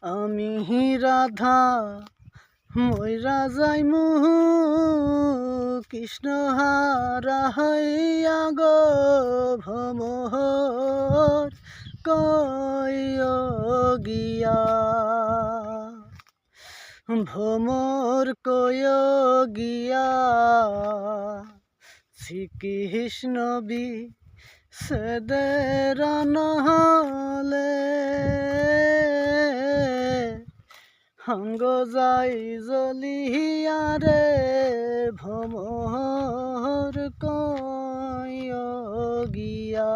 আমি রাধা মইরা যাইমু কৃষ্ণ হারা হইয়া গো ভ্রমর কইও গিয়া ভ্রমর কইও গিয়া শ্রীকৃষ্ণ বি সেদের নহলে হঙ্গ যাই জ্বলিয়া রে ভ্রমর কইও গিয়া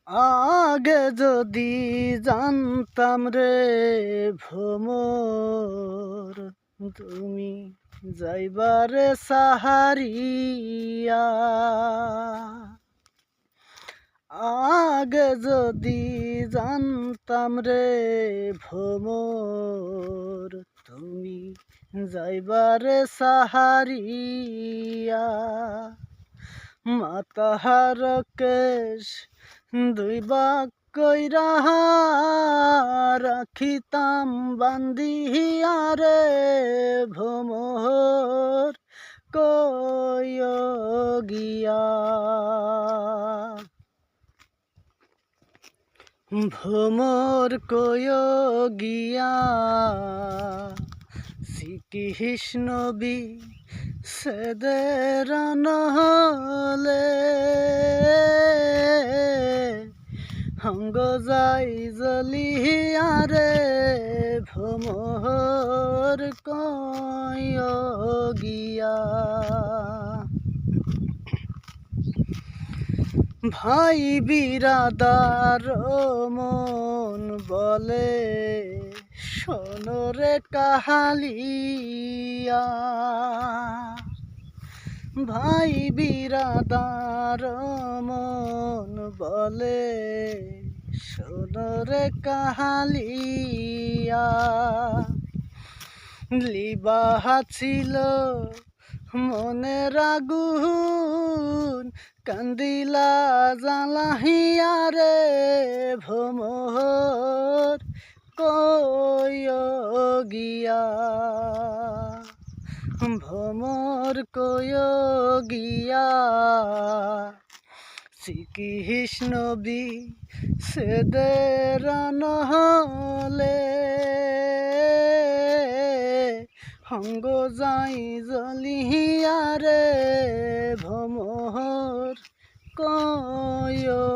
আগে যদি জানতাম রে ভ্রমর তুমি যাইবারে সাহারিয়া আগে যদি জানতাম রে ভ্রমর তুমি যাইবারে সাহারিয়া মাতাহার কেশ দুই বাক কইরা রাখিতাম বান্ধিয়া রে ভ্রমর কইও গিয়া ভ্রমর কইও গিয়া শ্রীকৃষ্ণ বি সেদের নহলে হঙ্গ যাই জ্বলিয়া রে ভ্রমর কইও গিয়া ভাই বিরাদার মন বলে শোনরে কাহালিয়া ভাই বিরাদার মন বলে শোনরে কাহালিয়া লিবাহা ছিল মনের আগুন কান্দিলা জ্বালাহিয়া রে ভ্রমর কইও গিয়া ভ্রমর কইও গিয়া শ্রীকৃষ্ণ বি সেদের নহলে হঙ্গ যাই জ্বলিয়া রে ভ্রমর কইও